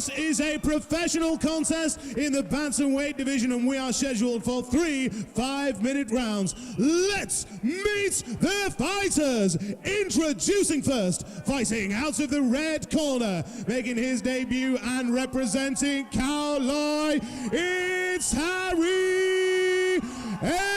This is a professional contest in the bantamweight division, and we are scheduled for 3 5-minute rounds. Let's meet the fighters. Introducing first, fighting out of the red corner, making his debut and representing Cowloy, it's Harry Ettridge.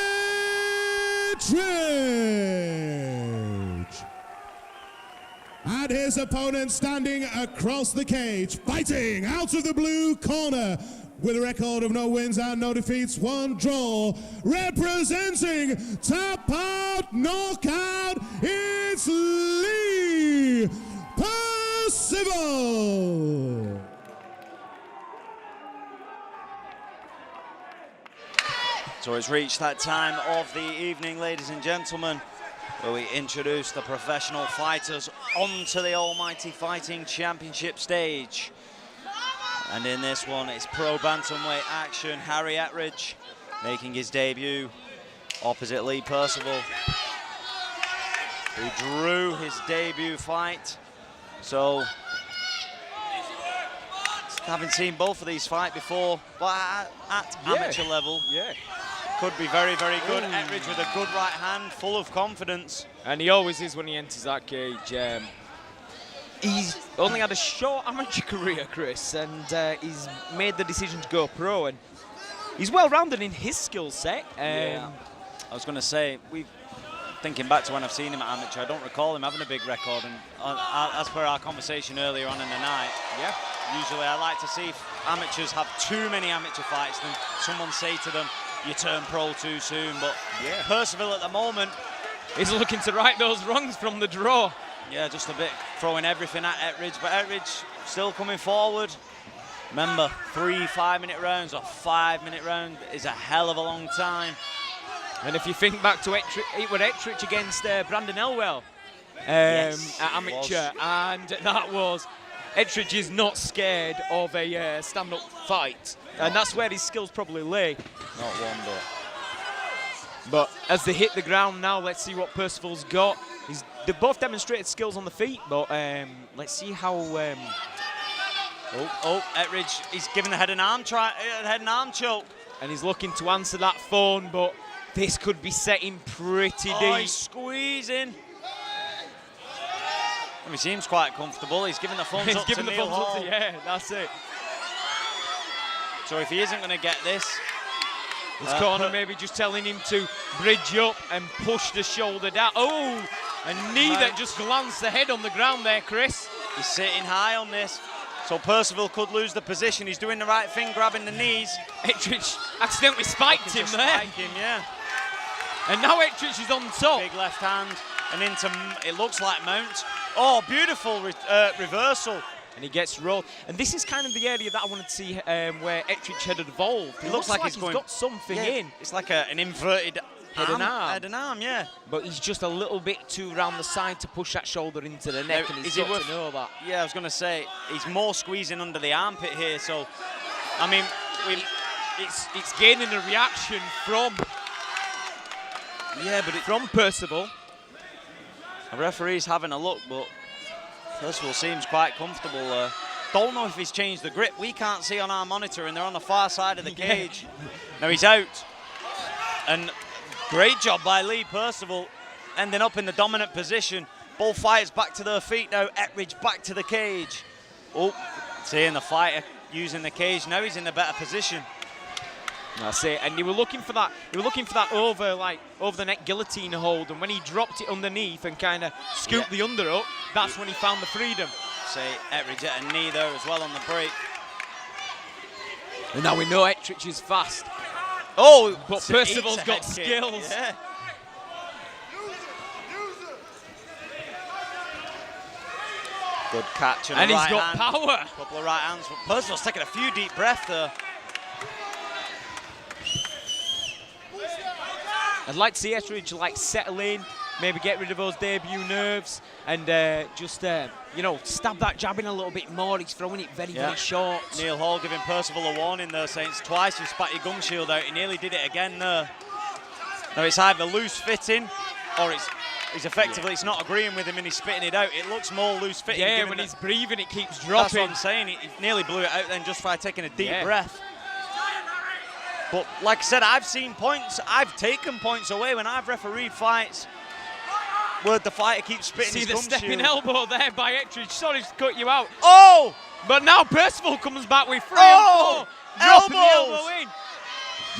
And his opponent standing across the cage, fighting out of the blue corner, with a record of no wins and no defeats, 1 draw, representing tap out, knockout, it's Lee Percival. So it's reached that time of the evening, ladies and gentlemen, where we introduce the professional fighters onto the Almighty Fighting Championship stage. And in this one, it's pro bantamweight action. Harry Ettridge making his debut opposite Lee Percival, who drew his debut fight. So, having seen both of these fight before, but at amateur level, could be very, very good. Ettridge with a good right hand, full of confidence. And he always is when he enters that cage. He's only had a short amateur career, Chris, and he's made the decision to go pro, and he's well-rounded in his skill set. I was going to say, thinking back to when I've seen him at amateur, I don't recall him having a big record, and as per our conversation earlier on in the night, usually I like to see if amateurs have too many amateur fights, then someone say to them, you turn pro too soon. But Percival at the moment is looking to right those wrongs from the draw. Yeah, just a bit throwing everything at Ettridge, but Ettridge still coming forward. Remember, 3 5-minute rounds or 5-minute round is a hell of a long time. And if you think back to Ettridge against Brandon Elwell at amateur, and that was, Ettridge is not scared of a stand-up fight, and that's where his skills probably lay. Not one bit. But as they hit the ground now, let's see what Percival's got. They've both demonstrated skills on the feet, but let's see how. Ettridge, he's giving the head and arm choke, and he's looking to answer that phone, but this could be setting pretty deep. He's squeezing. He seems quite comfortable. He's giving the thumbs up to Neil Hall. That's it. So if he isn't going to get this, his corner maybe just telling him to bridge up and push the shoulder down. Oh, a knee that just glanced the head on the ground there, Chris. He's sitting high on this, so Percival could lose the position. He's doing the right thing, grabbing the knees. Ettridge accidentally spiked him there. Spike him, and now Ettridge is on top. Big left hand and into, it looks like mount. Oh, beautiful reversal. And he gets rolled. And this is kind of the area that I wanted to see where Ettridge had evolved. It looks like he's got something in. It's like an inverted head and arm, But he's just a little bit too round the side to push that shoulder into the neck, and he's got to know that. Yeah, I was going to say, he's more squeezing under the armpit here, so, I mean, it's gaining a reaction from from Percival. The referee's having a look, but Percival seems quite comfortable. Don't know if he's changed the grip. We can't see on our monitor, and they're on the far side of the cage. Now he's out. And great job by Lee Percival, ending up in the dominant position. Both fighters back to their feet now. Ettridge back to the cage. Oh, seeing the fighter using the cage. Now he's in a better position. That's it. And you were looking for that. You were looking for that over the neck guillotine hold. And when he dropped it underneath and kind of scooped the under up, that's when he found the freedom. Say Ettridge at a knee there as well on the break. And now we know Ettridge is fast. Oh, but Percival's got skills. Yeah. Good catch and he's got power. A couple of right hands. But Percival's taking a few deep breaths there. I'd like to see Ettridge settle in, maybe get rid of those debut nerves, and you know, stab that jab in a little bit more. He's throwing it very, very short. Neil Hall giving Percival a warning there, saying it's twice you spat your gum shield out. He nearly did it again there. Now it's either loose fitting or he's effectively, it's not agreeing with him and he's spitting it out. It looks more loose fitting. Yeah, when he's breathing, it keeps dropping. That's what I'm saying. He nearly blew it out then just by taking a deep breath. But like I said, I've seen points, I've taken points away when I've refereed fights where the fighter keeps spitting his gum shield. See the stepping elbow there by Ettridge. Sorry to cut you out. Oh! But now Percival comes back with 3 and 4. Dropping the elbow in.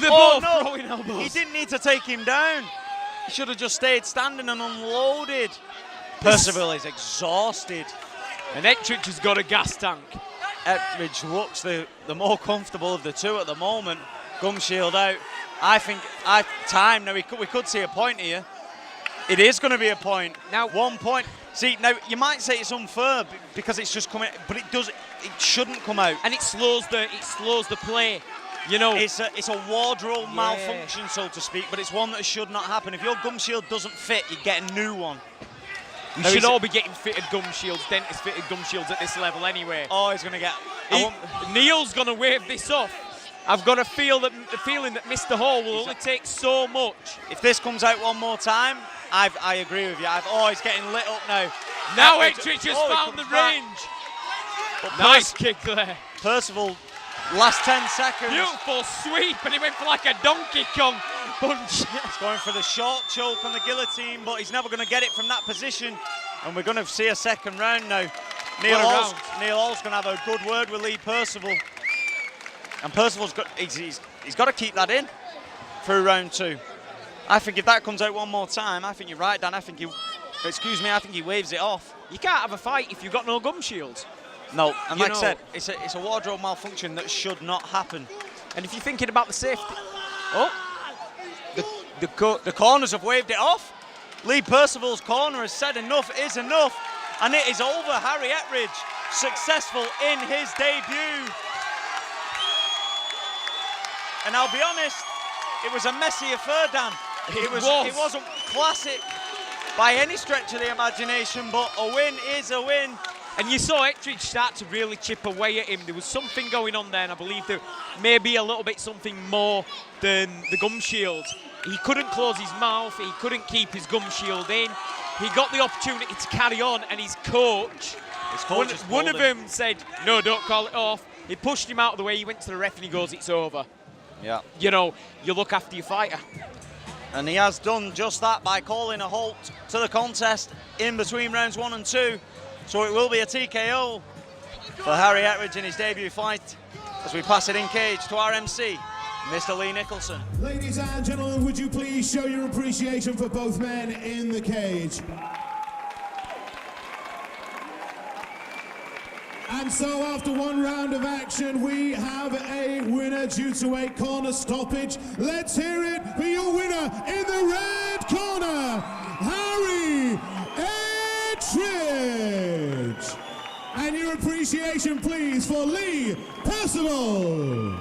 They're both throwing elbows. He didn't need to take him down. He should have just stayed standing and unloaded. Percival is exhausted. And Ettridge has got a gas tank. Ettridge looks the more comfortable of the two at the moment. Gum shield out. I think time now. We could see a point here. It is going to be a point. Now 1 point. See, now you might say it's unfair because it's just coming, but it shouldn't come out. And it slows the play. You know, it's a wardrobe malfunction, so to speak, but it's one that should not happen. If your gum shield doesn't fit, you get a new one. We should all be getting fitted gum shields, dentist fitted gum shields at this level anyway. Oh, he's going to get... Neil's going to wave this off. I've got the feeling that Mr. Hall will only take so much. If this comes out one more time, I agree with you. He's getting lit up now. Now Ettridge has found the range. Nice kick there. Percival, last 10 seconds. Beautiful sweep, and he went for like a Donkey Kong punch. He's going for the short choke on the guillotine, but he's never going to get it from that position. And we're going to see a second round now. Neil Hall's going to have a good word with Lee Percival. And Percival's he's got to keep that in through round 2. I think if that comes out one more time, I think you're right, Dan. I think he waves it off. You can't have a fight if you've got no gum shields. No, and like I said, it's a wardrobe malfunction that should not happen. And if you're thinking about the safety, the corners have waved it off. Lee Percival's corner has said enough is enough, and it is over. Harry Ettridge successful in his debut. And I'll be honest, it was a messy affair, Dan. It wasn't classic by any stretch of the imagination, but a win is a win. And you saw Ettridge start to really chip away at him. There was something going on there, and I believe there may be a little bit something more than the gum shield. He couldn't close his mouth, he couldn't keep his gum shield in. He got the opportunity to carry on, and his coach one of them said, no, don't call it off. He pushed him out of the way, he went to the ref and he goes, it's over. Yeah. You know, you look after your fighter. And he has done just that by calling a halt to the contest in between rounds 1 and 2. So it will be a TKO for Harry Ettridge in his debut fight as we pass it in cage to our MC, Mr. Lee Nicholson. Ladies and gentlemen, would you please show your appreciation for both men in the cage? And so after 1 round of action, we have a winner due to a corner stoppage. Let's hear it for your winner in the red corner, Harry Ettridge. And your appreciation, please, for Lee Percival.